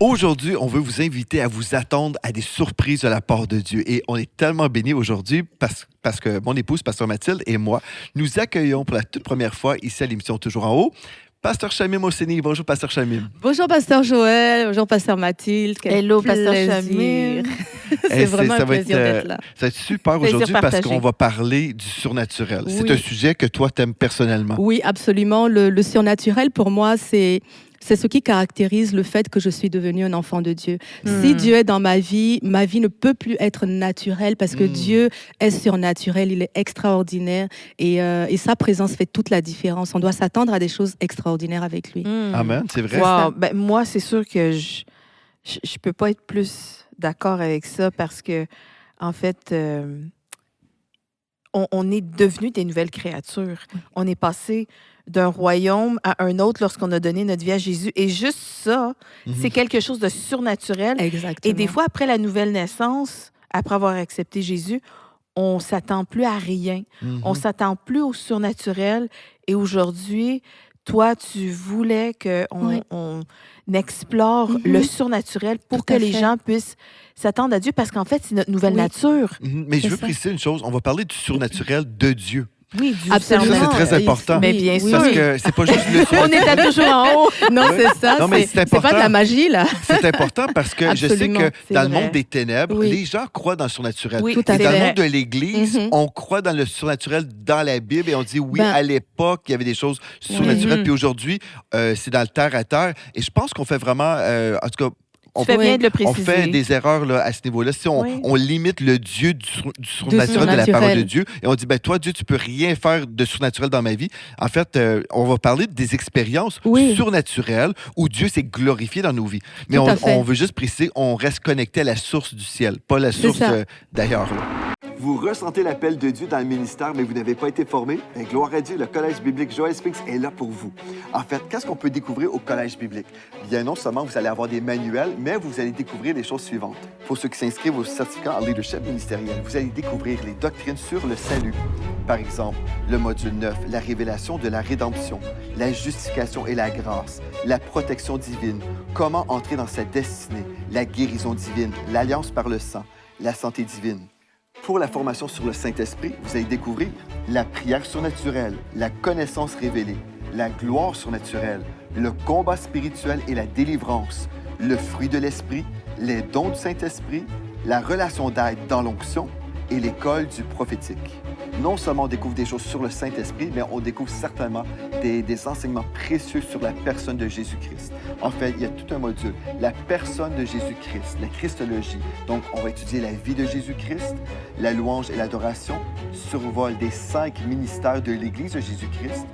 Aujourd'hui, on veut vous inviter à vous attendre à des surprises de la part de Dieu. Et on est tellement bénis aujourd'hui parce que mon épouse, Pasteur Mathilde, et moi, nous accueillons pour la toute première fois ici à l'émission Toujours en haut, Pasteur Chamim Osseni. Bonjour, Pasteur Chamim. Bonjour, Pasteur Joël. Bonjour, Pasteur Mathilde. Hello, Pasteur Chamim. C'est vraiment un plaisir d'être là. Ça va être super aujourd'hui parce qu'on va parler du surnaturel. Oui. C'est un sujet que toi, t'aimes personnellement. Oui, absolument. Le surnaturel, pour moi, c'est ce qui caractérise le fait que je suis devenue un enfant de Dieu. Si Dieu est dans ma vie ne peut plus être naturelle parce que Dieu est surnaturel, il est extraordinaire et sa présence fait toute la différence. On doit s'attendre à des choses extraordinaires avec lui. Amen, c'est vrai. Wow. Ben, moi, c'est sûr que je peux pas être plus d'accord avec ça parce que, en fait, on est devenus des nouvelles créatures. On est passé d'un royaume à un autre lorsqu'on a donné notre vie à Jésus. Et juste ça, c'est quelque chose de surnaturel. Exactement. Et des fois, après la nouvelle naissance, après avoir accepté Jésus, on ne s'attend plus à rien. On ne s'attend plus au surnaturel. Et aujourd'hui, toi, tu voulais qu'on explore le surnaturel pour que les gens puissent s'attendre à Dieu, parce qu'en fait, c'est notre nouvelle nature. Mais je veux préciser une chose. On va parler du surnaturel de Dieu. Oui, absolument. Ça, c'est très important. Mais bien sûr. Parce que c'est pas juste le On était toujours en haut. Non, c'est ça. Non, mais c'est pas de la magie, là. C'est important parce que je sais que dans le monde des ténèbres, les gens croient dans le surnaturel. Oui, et dans le monde de l'Église, on croit dans le surnaturel dans la Bible et on dit à l'époque, il y avait des choses surnaturelles. Puis aujourd'hui, c'est dans le terre à terre. Et je pense qu'on fait vraiment, en tout cas, on fait des erreurs là, à ce niveau-là. Si on limite le Dieu du surnaturel de la parole de Dieu et on dit, toi, Dieu, tu peux rien faire de surnaturel dans ma vie. En fait, on va parler des expériences surnaturelles où Dieu s'est glorifié dans nos vies. Mais on veut juste préciser, on reste connecté à la source du ciel, pas la source d'ailleurs. Vous ressentez l'appel de Dieu dans le ministère, mais vous n'avez pas été formé? Bien, gloire à Dieu, le Collège biblique Joël Springs est là pour vous. En fait, qu'est-ce qu'on peut découvrir au Collège biblique? Bien, non seulement vous allez avoir des manuels, mais vous allez découvrir les choses suivantes. Pour ceux qui s'inscrivent au certificat en leadership ministériel, vous allez découvrir les doctrines sur le salut. Par exemple, le module 9, la révélation de la rédemption, la justification et la grâce, la protection divine, comment entrer dans sa destinée, la guérison divine, l'alliance par le sang, la santé divine. Pour la formation sur le Saint-Esprit, vous allez découvrir la prière surnaturelle, la connaissance révélée, la gloire surnaturelle, le combat spirituel et la délivrance, le fruit de l'Esprit, les dons du Saint-Esprit, la relation d'aide dans l'onction et l'école du prophétique. Non seulement on découvre des choses sur le Saint-Esprit, mais on découvre certainement des enseignements précieux sur la personne de Jésus-Christ. En fait, il y a tout un module, la personne de Jésus-Christ, la Christologie. Donc, on va étudier la vie de Jésus-Christ, la louange et l'adoration, survol des 5 ministères de l'Église de Jésus-Christ,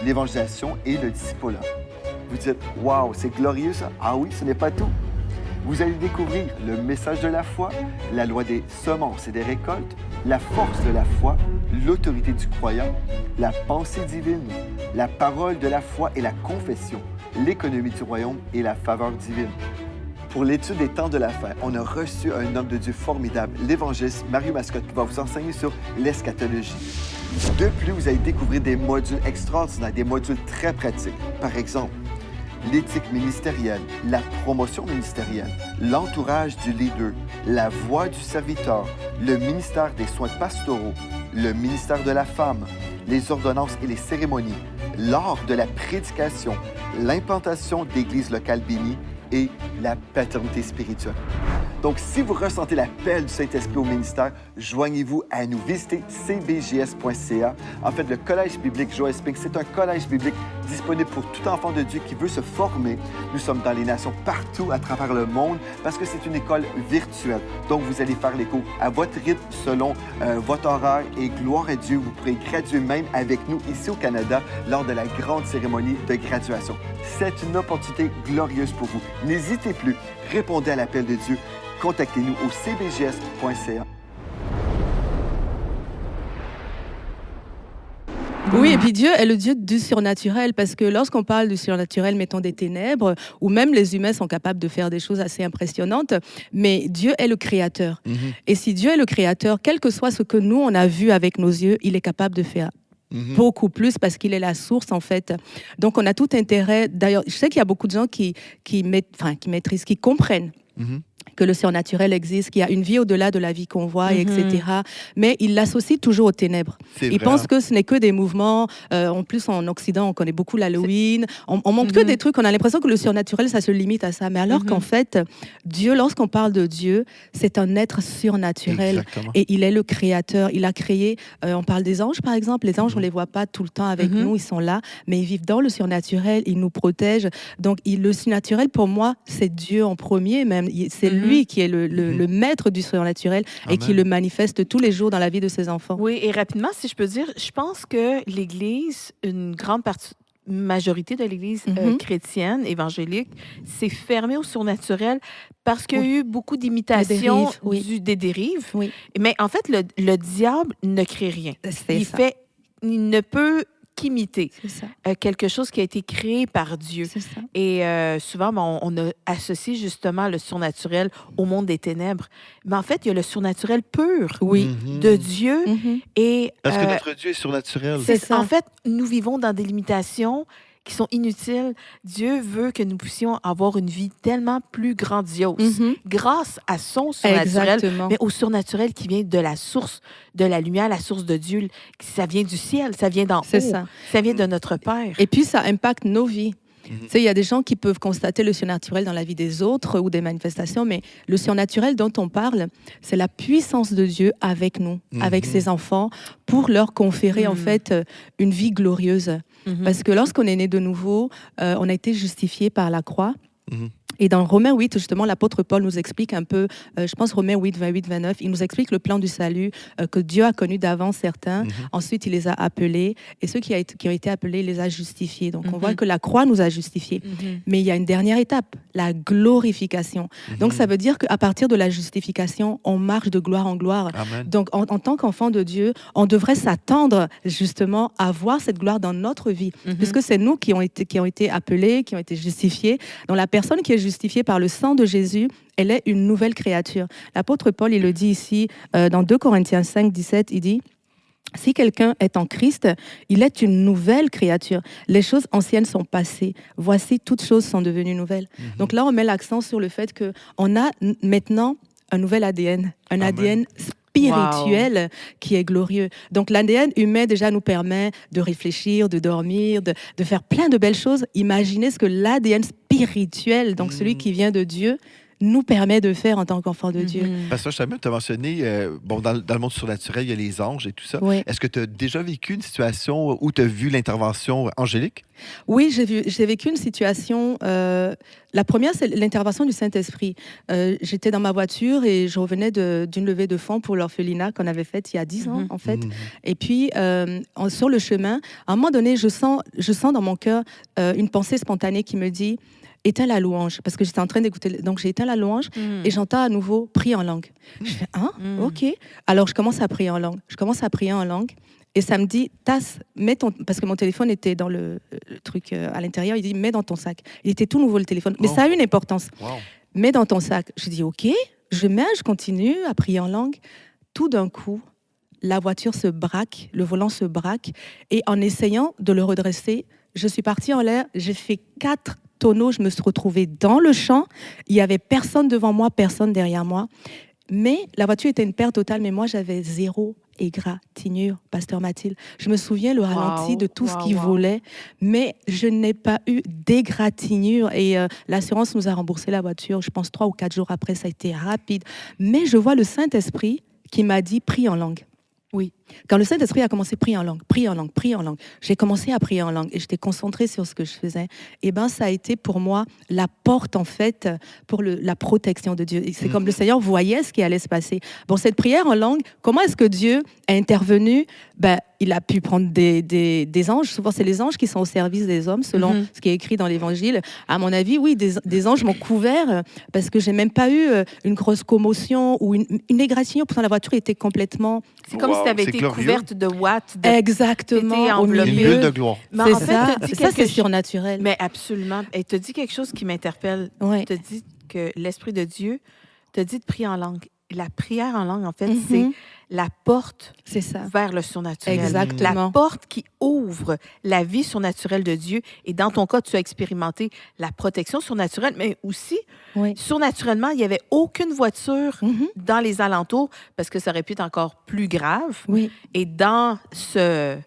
l'évangélisation et le discipulat. Vous dites, « Wow, c'est glorieux ça! » Ah oui, ce n'est pas tout. Vous allez découvrir le message de la foi, la loi des semences et des récoltes, la force de la foi, l'autorité du croyant, la pensée divine, la parole de la foi et la confession, l'économie du royaume et la faveur divine. Pour l'étude des temps de la fin, on a reçu un homme de Dieu formidable, l'évangéliste Mario Mascotte, qui va vous enseigner sur l'eschatologie. De plus, vous allez découvrir des modules extraordinaires, des modules très pratiques. Par exemple, l'éthique ministérielle, la promotion ministérielle, l'entourage du leader, la voix du serviteur, le ministère des soins pastoraux, le ministère de la femme, les ordonnances et les cérémonies, l'art de la prédication, l'implantation d'églises locales bénies et la paternité spirituelle. Donc, si vous ressentez l'appel du Saint-Esprit au ministère, joignez-vous à nous. Visitez cbjs.ca. En fait, le Collège biblique Joël Springs, c'est un collège biblique disponible pour tout enfant de Dieu qui veut se former. Nous sommes dans les nations partout à travers le monde parce que c'est une école virtuelle. Donc, vous allez faire les cours à votre rythme selon votre horaire et gloire à Dieu, vous pourrez graduer même avec nous ici au Canada lors de la grande cérémonie de graduation. C'est une opportunité glorieuse pour vous. N'hésitez plus, répondez à l'appel de Dieu. Contactez-nous au cbjs.ca. Oui, et puis Dieu est le Dieu du surnaturel, parce que lorsqu'on parle du surnaturel, mettons des ténèbres, où même les humains sont capables de faire des choses assez impressionnantes, mais Dieu est le créateur. Et si Dieu est le créateur, quel que soit ce que nous, on a vu avec nos yeux, il est capable de faire beaucoup plus parce qu'il est la source, en fait. Donc, on a tout intérêt. D'ailleurs, je sais qu'il y a beaucoup de gens qui maîtrisent, qui comprennent que le surnaturel existe, qu'il y a une vie au-delà de la vie qu'on voit, etc. Mais ils l'associent toujours aux ténèbres. Ils pensent que ce n'est que des mouvements. En plus, en Occident, on connaît beaucoup l'Halloween. On montre que des trucs. On a l'impression que le surnaturel, ça se limite à ça. Mais alors qu'en fait, Dieu, lorsqu'on parle de Dieu, c'est un être surnaturel. Exactement. Et il est le créateur. Il a créé, on parle des anges, par exemple. Les anges, on ne les voit pas tout le temps avec nous. Ils sont là, mais ils vivent dans le surnaturel. Ils nous protègent. Donc, le surnaturel, pour moi, c'est Dieu en premier même. C'est lui qui est le maître du surnaturel et qui le manifeste tous les jours dans la vie de ses enfants. Oui, et rapidement, si je peux dire, je pense que l'Église, majorité de l'Église chrétienne, évangélique, s'est fermée au surnaturel parce qu'il y a eu beaucoup d'imitations des dérives. Oui. Mais en fait, le diable ne crée rien. Il ne peut qu'imiter quelque chose qui a été créé par Dieu. C'est ça. Et souvent, on a associé justement le surnaturel au monde des ténèbres. Mais en fait, il y a le surnaturel pur de Dieu. Et, parce que notre Dieu est surnaturel. C'est ça. En fait, nous vivons dans des limitations qui sont inutiles. Dieu veut que nous puissions avoir une vie tellement plus grandiose grâce à son surnaturel, mais au surnaturel qui vient de la source de la lumière, la source de Dieu. Ça vient du ciel, ça vient d'en haut, ça vient de notre Père. Et puis, ça impacte nos vies. Tu sais, il y a des gens qui peuvent constater le surnaturel dans la vie des autres ou des manifestations, mais le surnaturel dont on parle, c'est la puissance de Dieu avec nous, avec ses enfants, pour leur conférer en fait une vie glorieuse. Parce que lorsqu'on est né de nouveau, on a été justifié par la croix. Et dans Romains 8, justement, l'apôtre Paul nous explique un peu, je pense Romains 8, 28, 29, il nous explique le plan du salut que Dieu a connu d'avance certains. Ensuite, il les a appelés. Et ceux qui ont été appelés, il les a justifiés. Donc, on voit que la croix nous a justifiés. Mais il y a une dernière étape, la glorification. Donc, ça veut dire qu'à partir de la justification, on marche de gloire en gloire. Amen. Donc, en tant qu'enfant de Dieu, on devrait s'attendre justement à voir cette gloire dans notre vie. Puisque c'est nous qui ont été appelés, qui ont été justifiés. Donc, la personne qui est justifiée par le sang de Jésus, elle est une nouvelle créature. L'apôtre Paul, il le dit ici, dans 2 Corinthiens 5, 17, il dit « Si quelqu'un est en Christ, il est une nouvelle créature. Les choses anciennes sont passées. Voici, toutes choses sont devenues nouvelles. » Donc là, on met l'accent sur le fait qu'on a maintenant un nouvel ADN, un ADN spirituel qui est glorieux. Donc l'ADN humain déjà nous permet de réfléchir, de dormir, de faire plein de belles choses. Imaginez ce que l'ADN spirituel, donc celui qui vient de Dieu, nous permet de faire en tant qu'enfant de Dieu. Parce que je t'ai tu as mentionné, dans le monde surnaturel, il y a les anges et tout ça. Oui. Est-ce que tu as déjà vécu une situation où tu as vu l'intervention angélique? Oui, j'ai vécu une situation. La première, c'est l'intervention du Saint-Esprit. J'étais dans ma voiture et je revenais d'une levée de fonds pour l'orphelinat qu'on avait faite il y a 10 ans, en fait. Et puis, sur le chemin, à un moment donné, je sens dans mon cœur une pensée spontanée qui me dit « Éteins la louange », parce que j'étais en train d'écouter. Donc, j'ai éteint la louange et j'entends à nouveau « Prie en langue ». Je fais « Ah, ok ». Alors, je commence à prier en langue. Et ça me dit, parce que mon téléphone était dans le truc à l'intérieur, il dit, mets dans ton sac. Il était tout nouveau le téléphone, mais ça a une importance. Mets dans ton sac. Je dis, ok, je continue à prier en langue. Tout d'un coup, la voiture se braque, le volant se braque, et en essayant de le redresser, je suis partie en l'air, j'ai fait 4 tonneaux, je me suis retrouvée dans le champ, il n'y avait personne devant moi, personne derrière moi, mais la voiture était une perte totale, mais moi j'avais 0 égratignure, Pasteur Mathilde. Je me souviens le ralenti de tout ce qui volait, mais je n'ai pas eu d'égratignure et l'assurance nous a remboursé la voiture, je pense 3 ou 4 jours après, ça a été rapide. Mais je vois le Saint-Esprit qui m'a dit « prie en langue ». Oui. Quand le Saint-Esprit a commencé, prie en langue, j'ai commencé à prier en langue et j'étais concentrée sur ce que je faisais. Et ben, ça a été pour moi la porte, en fait, pour la protection de Dieu. Et c'est comme le Seigneur voyait ce qui allait se passer. Bon, cette prière en langue, comment est-ce que Dieu a intervenu? Ben, il a pu prendre des anges. Souvent, c'est les anges qui sont au service des hommes, selon ce qui est écrit dans l'Évangile. À mon avis, oui, des anges m'ont couvert parce que j'ai même pas eu une grosse commotion ou une égratignure. Pourtant, la voiture était complètement... C'est comme si tu avais été couverte de watts. Exactement. Une bulle de gloire. C'est en fait, ça, c'est surnaturel. Mais absolument. Et tu as dit quelque chose qui m'interpelle. Tu as dit que l'Esprit de Dieu te dit de prier en langue. la prière en langue, en fait, c'est la porte vers le surnaturel. Exactement. La porte qui ouvre la vie surnaturelle de Dieu. Et dans ton cas, tu as expérimenté la protection surnaturelle, mais aussi, surnaturellement, il n'y avait aucune voiture dans les alentours parce que ça aurait pu être encore plus grave. Oui. Et dans ce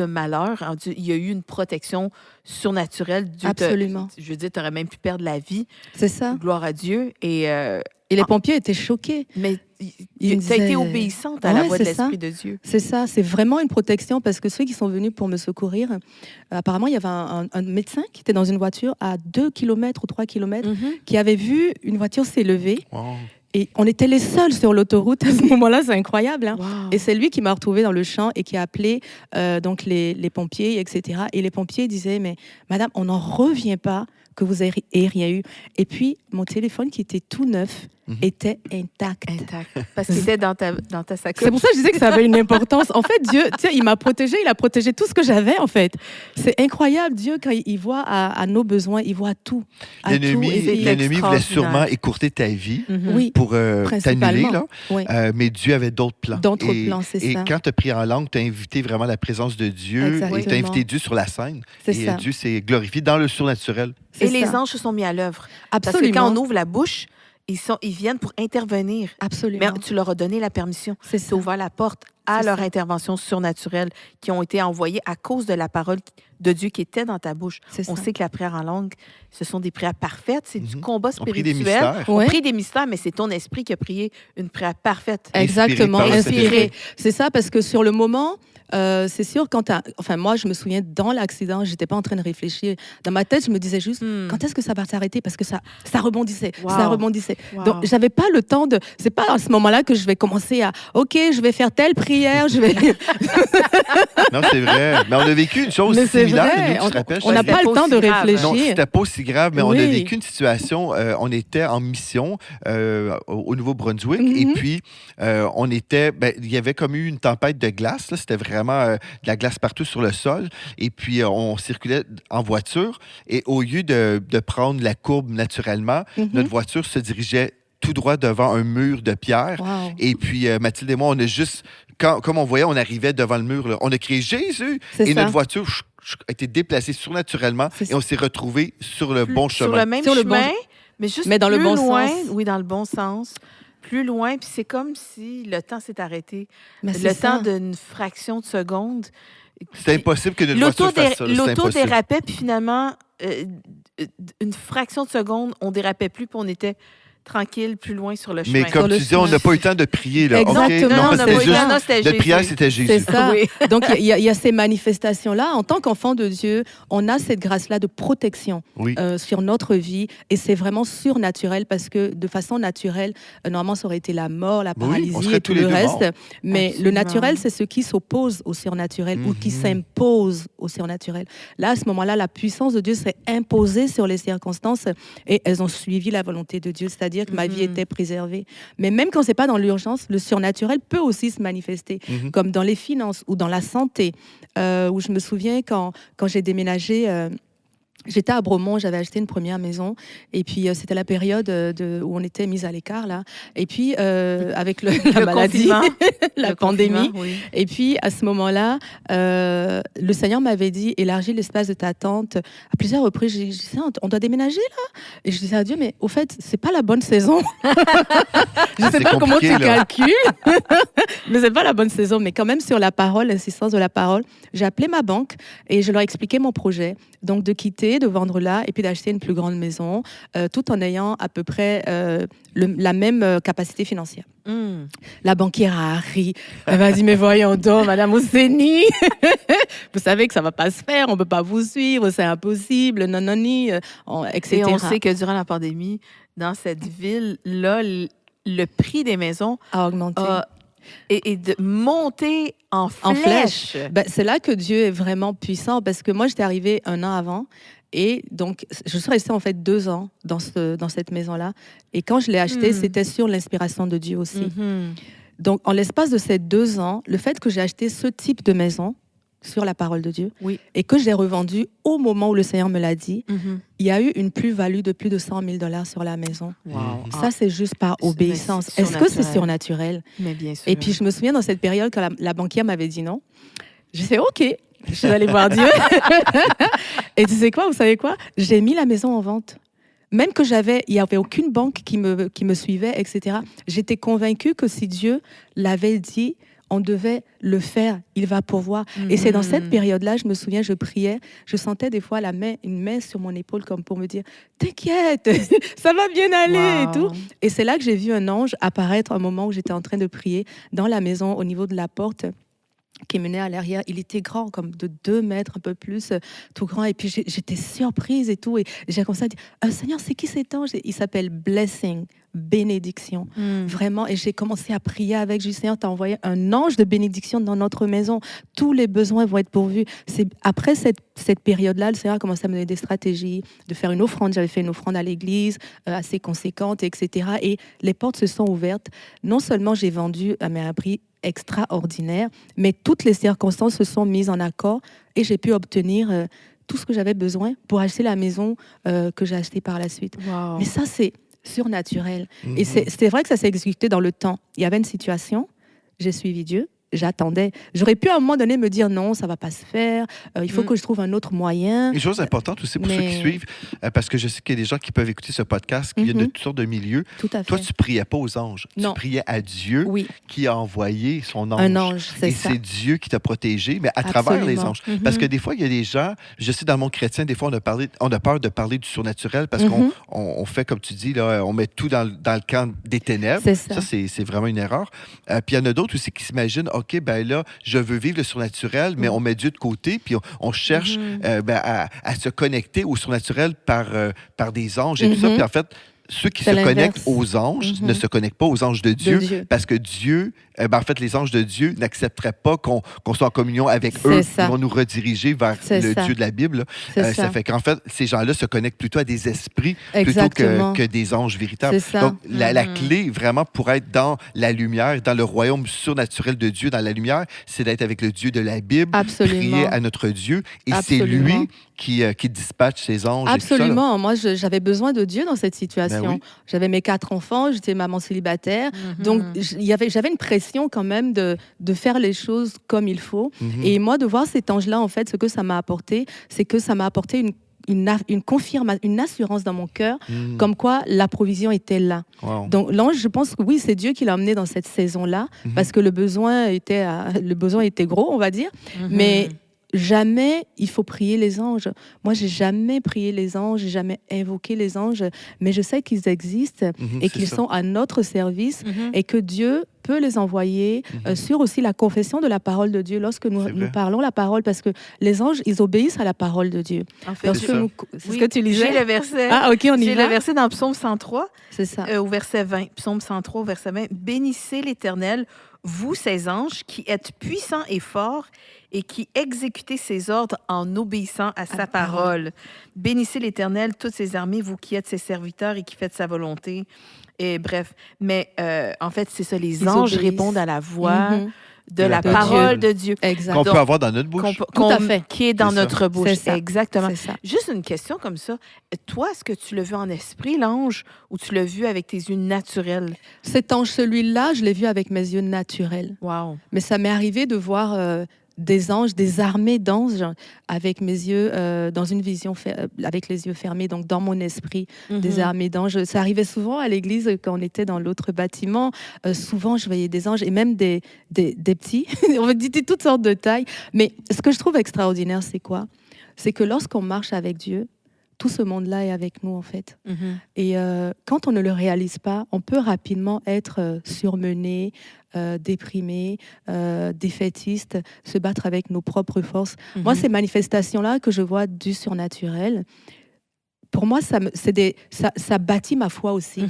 malheur, il y a eu une protection surnaturelle. Dieu Absolument. Je veux dire, tu aurais même pu perdre la vie. C'est ça. Gloire à Dieu. Et les pompiers étaient choqués. Mais tu as été obéissante à la voix de l'Esprit de Dieu. C'est ça. C'est vraiment une protection parce que ceux qui sont venus pour me secourir, apparemment, il y avait un médecin qui était dans une voiture à 2 km ou 3 km qui avait vu une voiture s'élever. Wow. Et on était les seuls sur l'autoroute à ce moment-là, c'est incroyable. Hein? Wow. Et c'est lui qui m'a retrouvée dans le champ et qui a appelé donc les pompiers, etc. Et les pompiers disaient, mais madame, on n'en revient pas que vous ayez rien eu. Et puis, mon téléphone qui était tout neuf était intact. Parce qu'il était dans ta sacoche. C'est pour ça que je disais que ça avait une importance. En fait, Dieu, il m'a protégée, il a protégé tout ce que j'avais, en fait. C'est incroyable. Dieu, quand il voit à nos besoins, il voit tout. L'ennemi voulait sûrement écourter ta vie pour t'annuler, là. Oui. Mais Dieu avait d'autres plans. D'autres plans, c'est ça. Et quand tu as prié en langue, tu as invité vraiment la présence de Dieu. Exactement. Et tu as invité Dieu sur la scène. Et Dieu s'est glorifié dans le surnaturel. Et les anges se sont mis à l'œuvre. Absolument. Parce que quand on ouvre la bouche, ils viennent pour intervenir. Absolument. Mais tu leur as donné la permission. Tu as ouvert la porte à leur intervention surnaturelle qui ont été envoyées à cause de la parole de Dieu qui était dans ta bouche. On sait que la prière en langue, ce sont des prières parfaites. C'est du combat spirituel. On prie des mystères, mais c'est ton esprit qui a prié une prière parfaite. Exactement. Inspiré. C'est ça, parce que sur le moment... c'est sûr, moi, je me souviens, dans l'accident, je n'étais pas en train de réfléchir. Dans ma tête, je me disais juste, quand est-ce que ça va s'arrêter? Parce que ça rebondissait, ça rebondissait. Wow. Donc, je n'avais pas le temps de... C'est pas à ce moment-là que je vais commencer à, OK, je vais faire telle prière, je vais... Non, c'est vrai. Mais on a vécu une chose similaire. On n'a pas le temps de réfléchir. Non, c'était pas aussi grave, mais on a vécu une situation, on était en mission au Nouveau-Brunswick, et puis il y avait comme eu une tempête de glace, là, c'était vraiment de la glace partout sur le sol. Et puis, on circulait en voiture. Et au lieu de prendre la courbe naturellement, notre voiture se dirigeait tout droit devant un mur de pierre. Wow. Et puis, Mathilde et moi, on a juste... Comme on voyait, on arrivait devant le mur. Là. On a crié « Jésus !» Et notre voiture a été déplacée surnaturellement. Et on s'est retrouvés sur le bon chemin. Sur le même chemin, mais juste dans le bon loin. Sens. Oui, dans le bon sens. Plus loin, puis c'est comme si le temps s'est arrêté. Le temps d'une fraction de seconde. C'est impossible que notre voiture fasse ça. L'auto dérapait, puis finalement, une fraction de seconde, on dérapait plus, puis on était tranquille, plus loin sur le chemin. Mais comme tu dis, on n'a pas eu le temps de prier. Là. Exactement. Okay. Non, notre prière, c'était Jésus. C'est ça. Oui. Donc, il y a ces manifestations-là. En tant qu'enfant de Dieu, on a cette grâce-là de protection sur notre vie. Et c'est vraiment surnaturel parce que de façon naturelle, normalement, ça aurait été la mort, la paralysie et tout le reste. Mais le naturel, c'est ce qui s'oppose au surnaturel ou qui s'impose au surnaturel. Là, à ce moment-là, la puissance de Dieu s'est imposée sur les circonstances et elles ont suivi la volonté de Dieu. C'est-à-dire que ma vie était préservée. Mais même quand ce n'est pas dans l'urgence, le surnaturel peut aussi se manifester, comme dans les finances ou dans la santé, où je me souviens quand j'ai déménagé... J'étais à Bromont, j'avais acheté une première maison et puis c'était la période où on était mis à l'écart là. Et puis avec la maladie, la pandémie. Et puis à ce moment-là, le Seigneur m'avait dit élargis l'espace de ta tente. À plusieurs reprises, j'ai dit on doit déménager là. Et je disais à Dieu mais au fait c'est pas la bonne saison. Je sais pas comment tu calcules, mais c'est pas la bonne saison. Mais quand même sur la parole, l'insistance de la parole, j'ai appelé ma banque et je leur ai expliqué mon projet. Donc de quitter, de vendre là et puis d'acheter une plus grande maison, tout en ayant à peu près la même capacité financière. La banquière a ri. Elle m'a dit, mais voyons donc, Madame Osseni, vous savez que ça ne va pas se faire, on ne peut pas vous suivre, c'est impossible, etc. Et on sait que durant la pandémie, dans cette ville-là, le prix des maisons a augmenté. Et de monter en flèche. Ben, c'est là que Dieu est vraiment puissant parce que moi, j'étais arrivée 1 an avant et donc, je suis restée en fait 2 ans dans cette maison-là. Et quand je l'ai achetée, c'était sur l'inspiration de Dieu aussi. Donc, en l'espace de ces 2 ans, le fait que j'ai acheté ce type de maison, sur la parole de Dieu Oui. et que j'ai revendu au moment où le Seigneur me l'a dit, il y a eu une plus-value de plus de 100 000 $ sur la maison. Wow. Ça, c'est juste par obéissance. Mais Est-ce que c'est surnaturel? Mais bien sûr. Et puis, je me souviens dans cette période, quand la banquière m'avait dit non, j'ai fait OK, je suis allée voir Dieu. Et tu sais quoi, vous savez quoi? J'ai mis la maison en vente. Même que il n'y avait aucune banque qui me suivait, etc. J'étais convaincue que si Dieu l'avait dit, on devait le faire, il va pourvoir. Et c'est dans cette période-là, je me souviens, je priais, je sentais des fois une main sur mon épaule comme pour me dire « T'inquiète, ça va bien aller et tout ». Et c'est là que j'ai vu un ange apparaître un moment où j'étais en train de prier dans la maison, au niveau de la porte qui menait à l'arrière. Il était grand, comme de 2 mètres, un peu plus, tout grand. Et puis j'étais surprise et tout. Et j'ai commencé à dire Seigneur, c'est qui cet ange? Il s'appelle Blessing, bénédiction. Vraiment. Et j'ai commencé à prier avec. J'ai dit Seigneur, tu as envoyé un ange de bénédiction dans notre maison. Tous les besoins vont être pourvus. C'est après cette période-là, le Seigneur a commencé à me donner des stratégies, de faire une offrande. J'avais fait une offrande à l'église, assez conséquente, etc. Et les portes se sont ouvertes. Non seulement j'ai vendu à un prix extraordinaire, mais toutes les circonstances se sont mises en accord et j'ai pu obtenir tout ce que j'avais besoin pour acheter la maison que j'ai achetée par la suite. Wow. Mais ça, c'est surnaturel. Et c'est vrai que ça s'est exécuté dans le temps. Il y avait une situation, j'ai suivi Dieu, j'attendais. J'aurais pu à un moment donné me dire non, ça va pas se faire, il faut que je trouve un autre moyen. Une chose importante aussi pour ceux qui suivent, parce que je sais qu'il y a des gens qui peuvent écouter ce podcast qui viennent de toutes sortes de milieux. Tout à fait. Toi, tu priais pas aux anges. Non. Tu priais à Dieu qui a envoyé son ange. Un ange, c'est Et ça. c'est Dieu qui t'a protégé, mais à travers les anges. Parce que des fois, il y a des gens, je sais dans le monde chrétien, des fois, on a peur de parler du surnaturel parce qu'on fait, comme tu dis, là, on met tout dans le camp des ténèbres. C'est ça. Ça, c'est vraiment une erreur. Puis il y en a d'autres aussi qui s'imaginent, OK, ben là, je veux vivre le surnaturel, mais on met Dieu de côté, puis on cherche à se connecter au surnaturel par des anges et tout ça. Puis en fait, ceux qui se connectent aux anges ne se connectent pas aux anges de Dieu, parce que Dieu, en fait, les anges de Dieu n'accepteraient pas qu'on soit en communion avec eux. Ça. Ils vont nous rediriger vers le Dieu de la Bible. Ça fait qu'en fait, ces gens-là se connectent plutôt à des esprits plutôt que des anges véritables. Donc, la clé, vraiment, pour être dans la lumière, dans le royaume surnaturel de Dieu, dans la lumière, c'est d'être avec le Dieu de la Bible, prier à notre Dieu. Et c'est lui qui dispatche ses anges. Absolument. Et tout ça, moi, j'avais besoin de Dieu dans cette situation. Ben oui. J'avais mes 4 enfants, j'étais maman célibataire. Donc, j'avais une pression quand même de faire les choses comme il faut. Et moi, de voir cet ange-là, en fait, ce que ça m'a apporté, c'est que ça m'a apporté une confirmation, une assurance dans mon cœur, comme quoi la provision était là. Wow. Donc l'ange, je pense que oui, c'est Dieu qui l'a emmené dans cette saison-là, parce que le besoin était gros, on va dire. Mais jamais il faut prier les anges. Moi, j'ai jamais prié les anges, j'ai jamais invoqué les anges, mais je sais qu'ils existent et qu'ils sont à notre service et que Dieu peut les envoyer sur aussi la confession de la parole de Dieu lorsque nous parlons la parole, parce que les anges, ils obéissent à la parole de Dieu. En fait, c'est ce que tu lisais. J'ai le verset. Ah, ok, on y va. J'ai le verset dans Psaume 103, c'est ça. au verset 20. Psaume 103, au verset 20. Bénissez l'Éternel, vous, ses anges, qui êtes puissants et forts et qui exécutez ses ordres en obéissant à sa parole. Bénissez l'Éternel, toutes ses armées, vous qui êtes ses serviteurs et qui faites sa volonté. Et bref, mais en fait, c'est ça, les anges répondent à la voix de la parole de Dieu. Exactement. Qu'on peut avoir dans notre bouche. Tout à fait. Qui est dans notre bouche. C'est ça. Exactement. C'est ça. Juste une question comme ça. Toi, est-ce que tu l'as vu en esprit, l'ange, ou tu l'as vu avec tes yeux naturels? Cet ange, celui-là, je l'ai vu avec mes yeux naturels. Wow. Mais ça m'est arrivé de voir des anges, des armées d'anges avec mes yeux, dans une vision, avec les yeux fermés, donc dans mon esprit, des armées d'anges. Ça arrivait souvent à l'église quand on était dans l'autre bâtiment. Souvent, je voyais des anges et même des petits. On me dit toutes sortes de tailles. Mais ce que je trouve extraordinaire, c'est quoi? C'est que lorsqu'on marche avec Dieu, tout ce monde-là est avec nous, en fait. Et quand on ne le réalise pas, on peut rapidement être surmené, déprimé, défaitiste, se battre avec nos propres forces. Moi, ces manifestations-là que je vois du surnaturel, pour moi, ça bâtit ma foi aussi.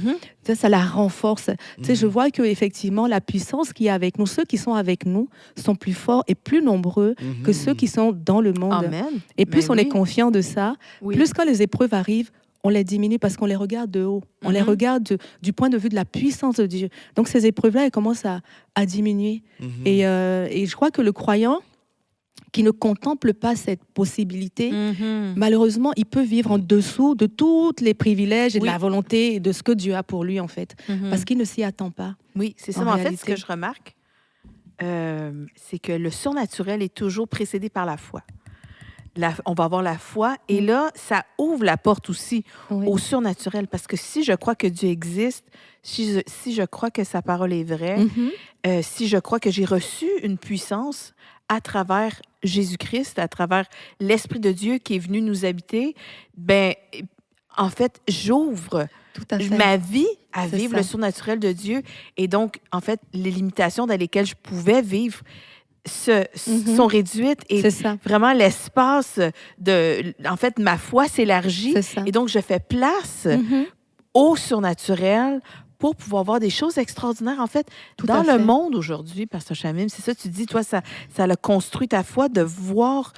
Ça la renforce. Je vois qu'effectivement, la puissance qui est avec nous, ceux qui sont avec nous, sont plus forts et plus nombreux que ceux qui sont dans le monde. Amen. Et plus on est confiant de ça, plus quand les épreuves arrivent, on les diminue parce qu'on les regarde de haut. On les regarde du point de vue de la puissance de Dieu. Donc ces épreuves-là, elles commencent à diminuer. Et je crois que le croyant, qui ne contemple pas cette possibilité, malheureusement, il peut vivre en dessous de tous les privilèges et de la volonté et de ce que Dieu a pour lui, en fait, parce qu'il ne s'y attend pas. Oui, c'est ça. Mais en fait, ce que je remarque, c'est que le surnaturel est toujours précédé par la foi. On va avoir la foi, et là, ça ouvre la porte aussi au surnaturel, parce que si je crois que Dieu existe, si je crois que sa parole est vraie, si je crois que j'ai reçu une puissance à travers Jésus-Christ, à travers l'Esprit de Dieu qui est venu nous habiter, ben, en fait, j'ouvre ma vie à vivre le surnaturel de Dieu. Et donc, en fait, les limitations dans lesquelles je pouvais vivre sont réduites, et vraiment l'espace en fait, ma foi s'élargit, et donc je fais place au surnaturel pour pouvoir voir des choses extraordinaires, en fait, dans le monde aujourd'hui, Pasteur Shamim. C'est ça, tu dis, toi, ça a construit ta foi de voir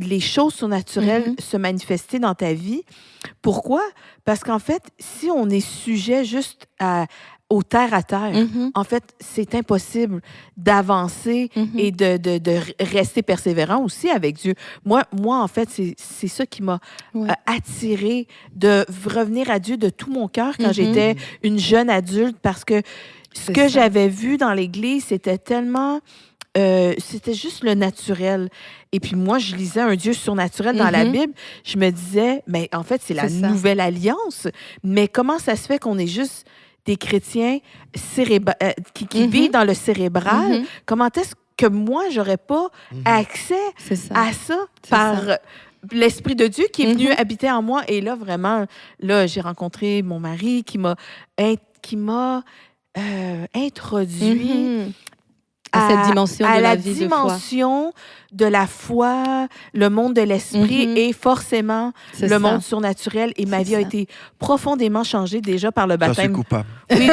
les choses surnaturelles se manifester dans ta vie. Pourquoi? Parce qu'en fait, si on est sujet juste au terre à terre, en fait, c'est impossible d'avancer et de rester persévérant aussi avec Dieu. Moi en fait, c'est ça qui m'a attirée de revenir à Dieu de tout mon cœur quand j'étais une jeune adulte, parce que ce que j'avais vu dans l'Église, c'était tellement... c'était juste le naturel. Et puis moi, je lisais un Dieu surnaturel dans la Bible. Je me disais, mais en fait, c'est la nouvelle alliance. Mais comment ça se fait qu'on est juste des chrétiens qui vivent dans le cérébral? Comment est-ce que moi, j'aurais pas accès à ça par l'Esprit de Dieu qui est venu habiter en moi? Et là, vraiment, là, j'ai rencontré mon mari qui m'a introduit à cette dimension de la vie dimension de la foi, le monde de l'esprit et forcément le monde surnaturel. Et ma vie a été profondément changée déjà par le baptême. Ça, c'est coupable. Oui,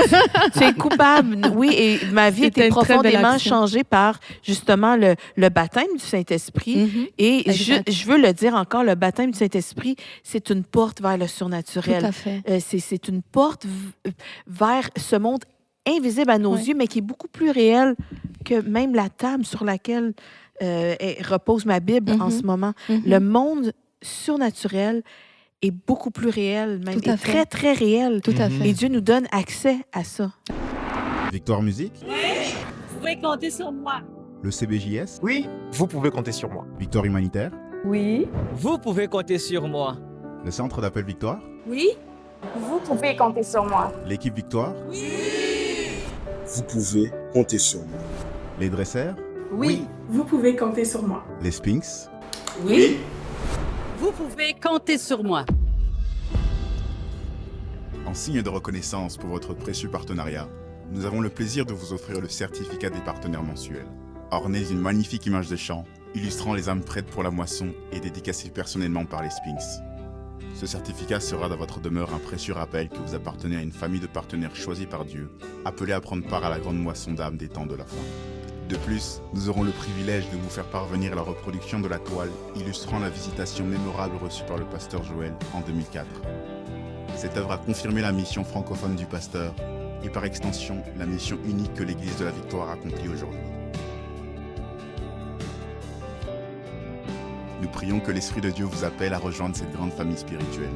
tu es coupable. Oui, et ma vie a été profondément changée par justement le baptême du Saint-Esprit. Et je veux le dire encore, le baptême du Saint-Esprit, c'est une porte vers le surnaturel. Tout à fait. C'est une porte vers ce monde invisible à nos yeux, mais qui est beaucoup plus réel que même la table sur laquelle repose ma Bible en ce moment. Le monde surnaturel est beaucoup plus réel, même très, très réel. Tout à fait. Et Dieu nous donne accès à ça. Victoire Musique? Oui, vous pouvez compter sur moi. Le CBJS? Oui, vous pouvez compter sur moi. Victoire Humanitaire? Oui. Vous pouvez compter sur moi. Le Centre d'Appel Victoire? Oui. Vous pouvez compter sur moi. L'équipe Victoire? Oui. Vous pouvez compter sur moi. Les Dresseurs? Oui. Vous pouvez compter sur moi. Les Sphinx? Oui. Vous pouvez compter sur moi. En signe de reconnaissance pour votre précieux partenariat, nous avons le plaisir de vous offrir le certificat des partenaires mensuels, orné d'une magnifique image de chant, illustrant les âmes prêtes pour la moisson et dédicacé personnellement par les Sphinx. Ce certificat sera dans votre demeure un précieux rappel que vous appartenez à une famille de partenaires choisis par Dieu, appelés à prendre part à la grande moisson d'âmes des temps de la fin. De plus, nous aurons le privilège de vous faire parvenir la reproduction de la toile illustrant la visitation mémorable reçue par le pasteur Joël en 2004. Cette œuvre a confirmé la mission francophone du pasteur et par extension la mission unique que l'Église de la Victoire accomplit aujourd'hui. Nous prions que l'Esprit de Dieu vous appelle à rejoindre cette grande famille spirituelle.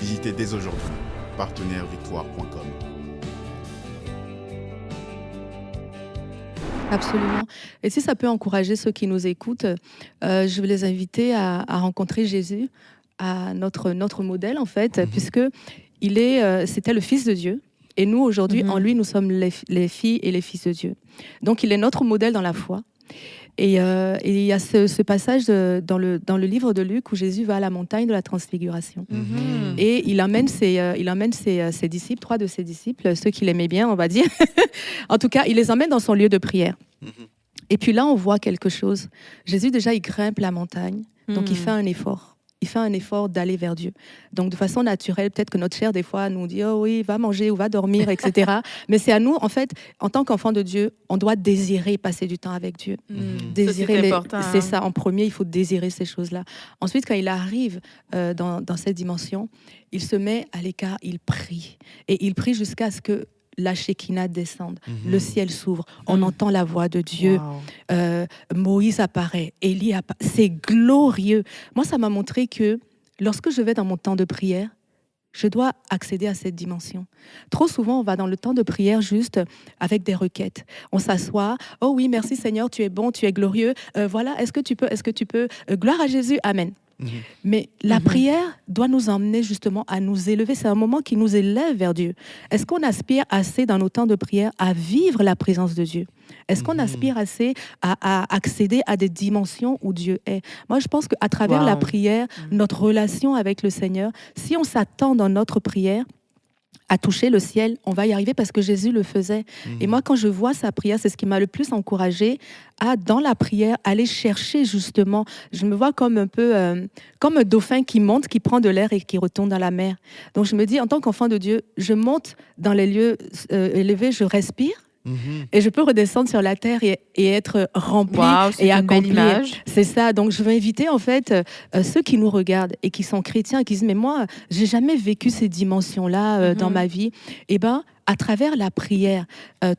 Visitez dès aujourd'hui partenairesvictoire.com. Absolument. Et si ça peut encourager ceux qui nous écoutent, je veux les inviter à rencontrer Jésus, à notre modèle en fait, puisque c'était le Fils de Dieu. Et nous, aujourd'hui, en lui, nous sommes les filles et les fils de Dieu. Donc, il est notre modèle dans la foi. Et il y a ce passage dans le livre de Luc où Jésus va à la montagne de la transfiguration. Et il emmène ses disciples, 3 de ses disciples, ceux qui l'aimaient bien, on va dire. En tout cas, il les emmène dans son lieu de prière. Et puis là, on voit quelque chose. Jésus, déjà, il grimpe la montagne. Donc, il fait un effort. Il fait un effort d'aller vers Dieu. Donc, de façon naturelle, peut-être que notre chair, des fois, nous dit « Oh oui, va manger ou va dormir, etc. » Mais c'est à nous, en fait, en tant qu'enfant de Dieu, on doit désirer passer du temps avec Dieu. Désirer ça, c'est important. C'est ça, en premier, il faut désirer ces choses-là. Ensuite, quand il arrive dans cette dimension, il se met à l'écart, il prie. Et il prie jusqu'à ce que la Shekinah descende, le ciel s'ouvre, on entend la voix de Dieu, Moïse apparaît, Élie apparaît, c'est glorieux. Moi, ça m'a montré que lorsque je vais dans mon temps de prière, je dois accéder à cette dimension. Trop souvent, on va dans le temps de prière juste avec des requêtes. On s'assoit, oh oui, merci Seigneur, tu es bon, tu es glorieux, voilà, est-ce que tu peux, gloire à Jésus, amen. Mais la prière doit nous emmener justement à nous élever. C'est un moment qui nous élève vers Dieu. Est-ce qu'on aspire assez dans nos temps de prière à vivre la présence de Dieu? Est-ce qu'on aspire assez à accéder à des dimensions où Dieu est? Moi, je pense qu'à travers la prière, notre relation avec le Seigneur, si on s'attend dans notre prière à toucher le ciel, on va y arriver parce que Jésus le faisait. Et moi, quand je vois sa prière, c'est ce qui m'a le plus encouragée à, dans la prière, aller chercher justement. Je me vois comme un peu comme un dauphin qui monte, qui prend de l'air et qui retourne dans la mer. Donc, je me dis, en tant qu'enfant de Dieu, je monte dans les lieux élevés, je respire. Et je peux redescendre sur la terre et être rempli et accompli. C'est ça. Donc, je veux inviter en fait ceux qui nous regardent et qui sont chrétiens et qui disent mais moi, j'ai jamais vécu ces dimensions-là dans ma vie. Eh ben, à travers la prière,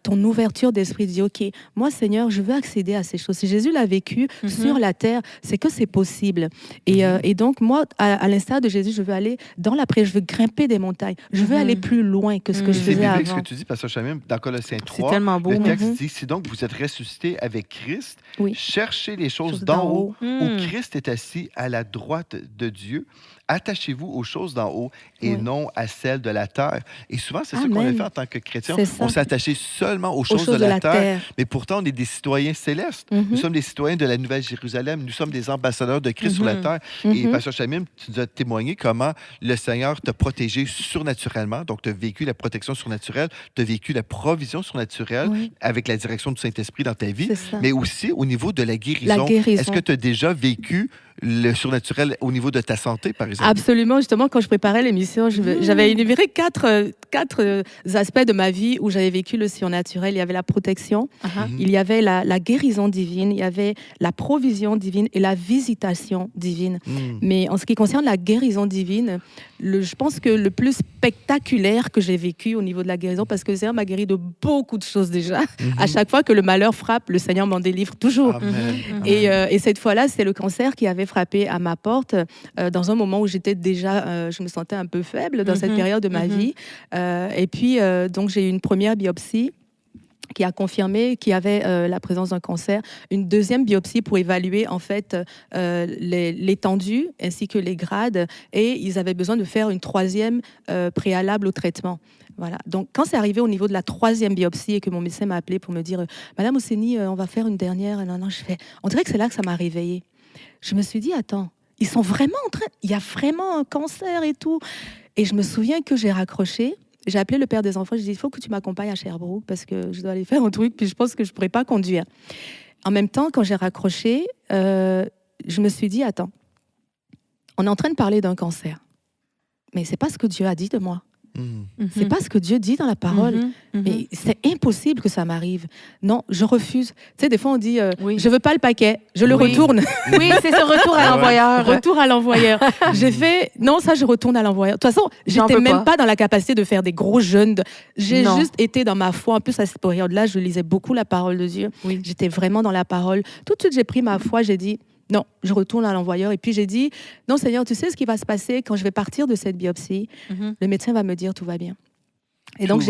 ton ouverture d'esprit dit ok, moi Seigneur, je veux accéder à ces choses. Si Jésus l'a vécu sur la terre, c'est que c'est possible. Et donc moi, à l'instar de Jésus, je veux aller dans la prière, je veux grimper des montagnes, je veux aller plus loin que ce que je faisais avant. C'est ce que tu dis, Pasteur Chamim, dans Colossiens 3. C'est tellement beau. Le texte dit si donc vous êtes ressuscités avec Christ, cherchez les choses d'en haut, où Christ est assis à la droite de Dieu. Attachez-vous aux choses d'en haut et non à celles de la terre. Et souvent, c'est ça qu'on a fait en tant que chrétien. On s'est attaché seulement aux choses de la terre. Mais pourtant, on est des citoyens célestes. Nous sommes des citoyens de la Nouvelle Jérusalem. Nous sommes des ambassadeurs de Christ sur la terre. Et Pasteur Chamim, tu nous as témoigné comment le Seigneur t'a protégé surnaturellement. Donc, tu as vécu la protection surnaturelle, tu as vécu la provision surnaturelle avec la direction du Saint-Esprit dans ta vie, mais aussi au niveau de la guérison. Est-ce que tu as déjà vécu le surnaturel au niveau de ta santé, par exemple? Absolument. Justement, quand je préparais l'émission, j'avais énuméré quatre aspects de ma vie où j'avais vécu le surnaturel. Il y avait la protection, il y avait la guérison divine, il y avait la provision divine et la visitation divine. Mais en ce qui concerne la guérison divine, je pense que le plus spectaculaire que j'ai vécu au niveau de la guérison, parce que le Seigneur m'a guéri de beaucoup de choses déjà. À chaque fois que le malheur frappe, le Seigneur m'en délivre toujours. Et cette fois-là, c'est le cancer qui avait frappé à ma porte dans un moment où j'étais déjà, je me sentais un peu faible dans cette période de ma vie. Et puis, donc, j'ai eu une première biopsie qui a confirmé qu'il y avait la présence d'un cancer. Une deuxième biopsie pour évaluer en fait l'étendue ainsi que les grades. Et ils avaient besoin de faire une troisième préalable au traitement. Voilà. Donc, quand c'est arrivé au niveau de la troisième biopsie et que mon médecin m'a appelé pour me dire « Madame Osseni, on va faire une dernière. » Non, je fais... On dirait que c'est là que ça m'a réveillée. Je me suis dit, attends, ils sont vraiment en train... Il y a vraiment un cancer et tout. Et je me souviens que j'ai raccroché. J'ai appelé le père des enfants. J'ai dit, il faut que tu m'accompagnes à Sherbrooke parce que je dois aller faire un truc. Puis je pense que je ne pourrais pas conduire. En même temps, quand j'ai raccroché, je me suis dit, attends, on est en train de parler d'un cancer. Mais ce n'est pas ce que Dieu a dit de moi. C'est pas ce que Dieu dit dans la parole. Mais c'est impossible que ça m'arrive. Non, je refuse. Tu sais, des fois, on dit je veux pas le paquet, je le retourne. Oui, c'est ce retour à l'envoyeur. Retour à l'envoyeur. J'ai fait non, ça, je retourne à l'envoyeur. De toute façon, j'étais même pas dans la capacité de faire des gros jeûnes. J'ai juste été dans ma foi. En plus, à cette période-là, je lisais beaucoup la parole de Dieu. J'étais vraiment dans la parole. Tout de suite, j'ai pris ma foi. J'ai dit non, je retourne à l'envoyeur. Et puis j'ai dit, non Seigneur, tu sais ce qui va se passer quand je vais partir de cette biopsie. Le médecin va me dire, tout va bien. Et donc,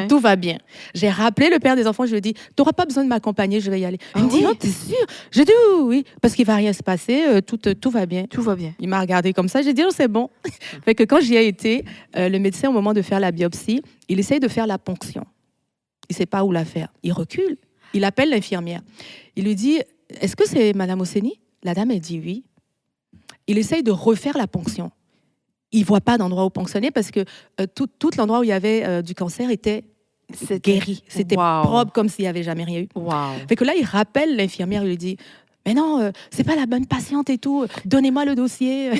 tout va bien. J'ai rappelé le père des enfants, je lui ai dit, tu n'auras pas besoin de m'accompagner, je vais y aller. Il me dit, non, t'es sûr? J'ai dit, oui, parce qu'il ne va rien se passer, tout va bien. Tout va bien. Il m'a regardé comme ça, j'ai dit, non, c'est bon. Fait que quand j'y ai été, le médecin, au moment de faire la biopsie, il essaye de faire la ponction. Il ne sait pas où la faire. Il recule, il appelle l'infirmière. Il lui dit, est-ce que c'est Madame Osseni? La dame, elle dit oui. Il essaye de refaire la ponction. Il ne voit pas d'endroit où ponctionner parce que tout l'endroit où il y avait du cancer était guéri. C'était propre comme s'il n'y avait jamais rien eu. Fait que là, il rappelle l'infirmière, il lui dit mais non, c'est pas la bonne patiente et tout. Donnez-moi le dossier.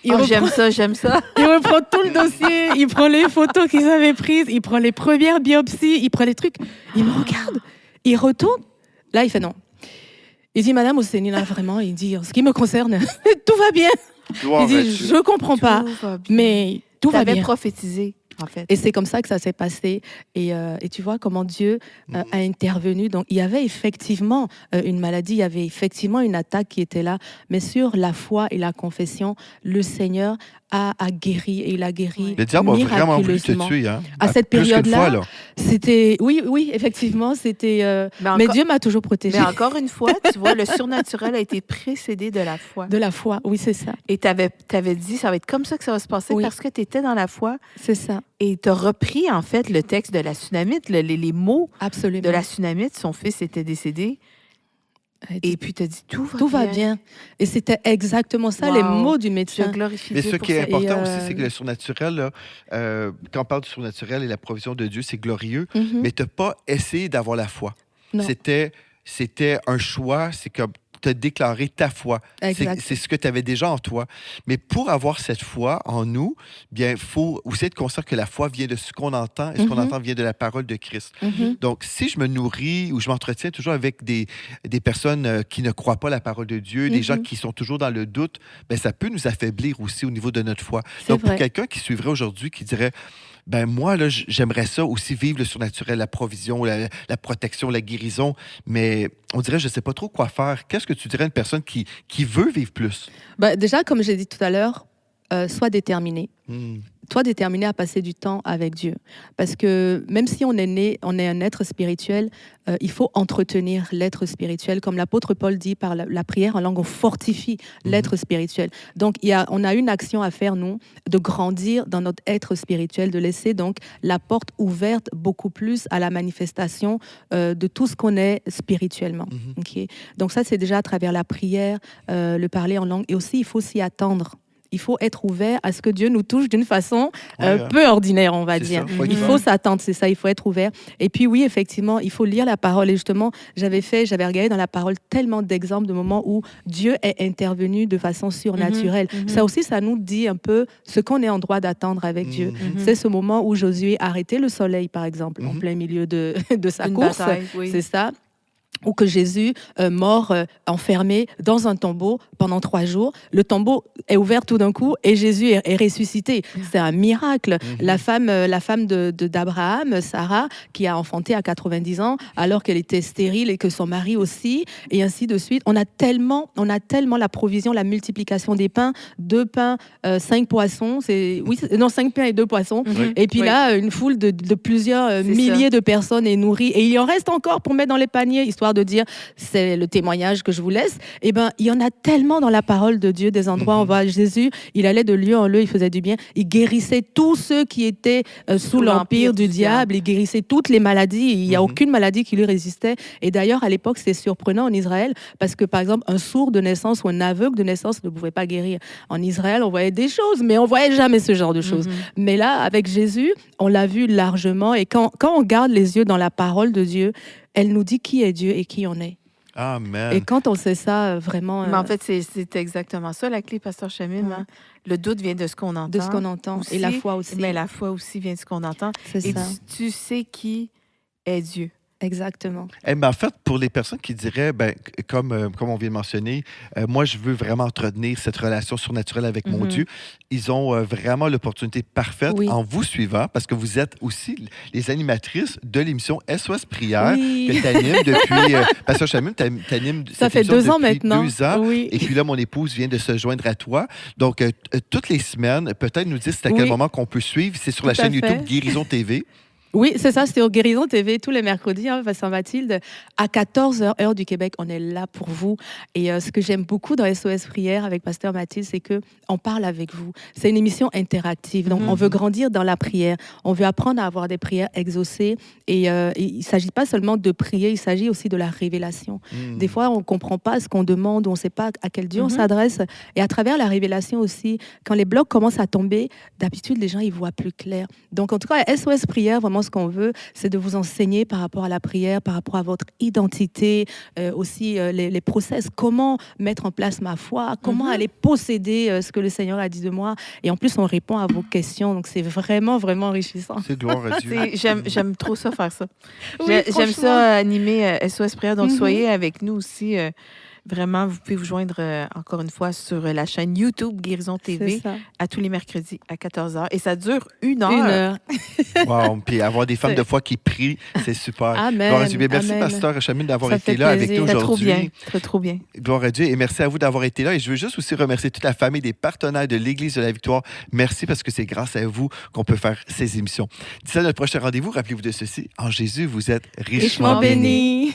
J'aime ça. Il reprend tout le dossier. Il prend les photos qu'ils avaient prises. Il prend les premières biopsies. Il prend les trucs. Il me regarde. Il retourne. Là, il fait non. Il dit, Madame Osseni, là, vraiment, il dit, en ce qui me concerne, tout va bien. Il dit, je comprends pas, mais tout va bien. Tu avais prophétisé. en fait. Et c'est comme ça que ça s'est passé. Et tu vois comment Dieu a intervenu. Donc, il y avait effectivement une maladie, il y avait effectivement une attaque qui était là. Mais sur la foi et la confession, le Seigneur a guéri, et il a guéri Le diable a vraiment voulu te tuer. Hein? À cette période-là, c'était... Oui, effectivement, c'était... Mais Dieu m'a toujours protégée. Mais encore une fois, tu vois, le surnaturel a été précédé de la foi. De la foi, oui, c'est ça. Et tu avais dit, ça va être comme ça que ça va se passer parce que tu étais dans la foi. C'est ça. Et tu as repris, en fait, le texte de la Sunamite, les mots Absolument. de la Sunamite. Son fils était décédé. Et puis tu as dit, tout va bien. Et c'était exactement ça, les mots du médecin. Je glorifie Mais Dieu ce pour qui est ça. important aussi, c'est que le surnaturel, là, quand on parle du surnaturel et la provision de Dieu, c'est glorieux, mais tu n'as pas essayé d'avoir la foi. Non. C'était un choix, c'est comme tu as déclaré ta foi. C'est ce que tu avais déjà en toi. Mais pour avoir cette foi en nous, bien, il faut aussi être conscient que la foi vient de ce qu'on entend, et ce qu'on entend vient de la parole de Christ. Donc, si je me nourris ou je m'entretiens toujours avec des personnes qui ne croient pas la parole de Dieu, des gens qui sont toujours dans le doute, bien, ça peut nous affaiblir aussi au niveau de notre foi. Donc, pour quelqu'un qui suivrait aujourd'hui, qui dirait... Ben moi, là, j'aimerais ça aussi, vivre le surnaturel, la provision, la protection, la guérison, mais on dirait, je ne sais pas trop quoi faire. Qu'est-ce que tu dirais à une personne qui veut vivre plus? Ben, déjà, comme j'ai dit tout à l'heure, sois déterminé. Sois déterminé à passer du temps avec Dieu. Parce que même si on est né, on est un être spirituel, il faut entretenir l'être spirituel. Comme l'apôtre Paul dit, par la prière en langue, on fortifie l'être spirituel. Donc, on a une action à faire, nous, de grandir dans notre être spirituel, de laisser donc la porte ouverte beaucoup plus à la manifestation de tout ce qu'on est spirituellement. Okay? Donc ça, c'est déjà à travers la prière, le parler en langue. Et aussi, il faut s'y attendre. Il faut être ouvert à ce que Dieu nous touche d'une façon peu ordinaire, on va dire. Il faut s'attendre, c'est ça, il faut être ouvert. Et puis oui, effectivement, il faut lire la parole. Et justement, j'avais regardé dans la parole tellement d'exemples de moments où Dieu est intervenu de façon surnaturelle. Ça aussi, ça nous dit un peu ce qu'on est en droit d'attendre avec Dieu. C'est ce moment où Josué a arrêté le soleil, par exemple, en plein milieu de sa course. Bataille, c'est ça. Ou que Jésus mort enfermé dans un tombeau pendant 3 jours. Le tombeau est ouvert tout d'un coup et Jésus est ressuscité. C'est un miracle. La femme d'Abraham, Sarah, qui a enfanté à 90 ans alors qu'elle était stérile et que son mari aussi, et ainsi de suite. On a tellement la provision, la multiplication des pains, 2 pains, 5 poissons. 5 pains et 2 poissons. Et puis là, une foule de plusieurs milliers de personnes est nourrie. Et il en reste encore pour mettre dans les paniers, histoire de dire, c'est le témoignage que je vous laisse. Eh bien, il y en a tellement dans la parole de Dieu, des endroits où on voit Jésus, il allait de lieu en lieu, il faisait du bien, il guérissait tous ceux qui étaient sous l'empire du diable, il guérissait toutes les maladies, il n'y a aucune maladie qui lui résistait. Et d'ailleurs, à l'époque, c'était surprenant en Israël, parce que par exemple, un sourd de naissance ou un aveugle de naissance ne pouvait pas guérir. En Israël, on voyait des choses, mais on ne voyait jamais ce genre de choses. Mais là, avec Jésus, on l'a vu largement, et quand on garde les yeux dans la parole de Dieu, elle nous dit qui est Dieu et qui on est. Amen. Et quand on sait ça, vraiment... Mais en fait, c'est exactement ça, la clé, Pasteur Chamim. Hein? Le doute vient de ce qu'on entend. De ce qu'on entend. Aussi, et la foi aussi. Mais la foi aussi vient de ce qu'on entend. C'est et ça. Tu sais qui est Dieu. Exactement. Mais en fait, pour les personnes qui diraient, comme on vient de mentionner, moi, je veux vraiment entretenir cette relation surnaturelle avec mon Dieu, ils ont vraiment l'opportunité parfaite en vous suivant, parce que vous êtes aussi les animatrices de l'émission SOS Prière que tu animes depuis... Pasteur Chamim, tu animes ça fait 2 ans maintenant. 2 ans. Et puis là, mon épouse vient de se joindre à toi. Donc, toutes les semaines, peut-être nous dire c'est à quel moment qu'on peut suivre. C'est sur la chaîne YouTube Guérison TV. Oui, c'est ça, c'était au Guérison TV tous les mercredis, Pasteur Mathilde, à 14h, heure du Québec. On est là pour vous. Et ce que j'aime beaucoup dans SOS Prière avec Pasteur Mathilde, c'est qu'on parle avec vous. C'est une émission interactive. Donc, on veut grandir dans la prière. On veut apprendre à avoir des prières exaucées. Et il ne s'agit pas seulement de prier, il s'agit aussi de la révélation. Des fois, on ne comprend pas ce qu'on demande, on ne sait pas à quel Dieu on s'adresse. Et à travers la révélation aussi, quand les blocs commencent à tomber, d'habitude, les gens ils voient plus clair. Donc, en tout cas, SOS Prière, vraiment, ce qu'on veut, c'est de vous enseigner par rapport à la prière, par rapport à votre identité, aussi les process, comment mettre en place ma foi, comment aller posséder ce que le Seigneur a dit de moi. Et en plus, on répond à vos questions. Donc, c'est vraiment, vraiment enrichissant. C'est gloire à Dieu. J'aime trop ça, faire ça. Oui, j'aime ça, animer SOS Prière. Donc, soyez avec nous aussi Vraiment, vous pouvez vous joindre encore une fois sur la chaîne YouTube Guérison TV à tous les mercredis à 14h. Et ça dure 1 heure. 1 heure. Wow. Puis avoir des femmes de foi qui prient, c'est super. Amen. Gloire à Dieu. Merci, Amen. Pasteur Chamine, d'avoir Ça été fait là avec plaisir. nous Très trop aujourd'hui. bien. Trop bien. Gloire à Dieu. Et merci à vous d'avoir été là. Et je veux juste aussi remercier toute la famille des partenaires de l'Église de la Victoire. Merci parce que c'est grâce à vous qu'on peut faire ces émissions. D'ici à notre prochain rendez-vous, rappelez-vous de ceci. En Jésus, vous êtes richement bénis. bénis.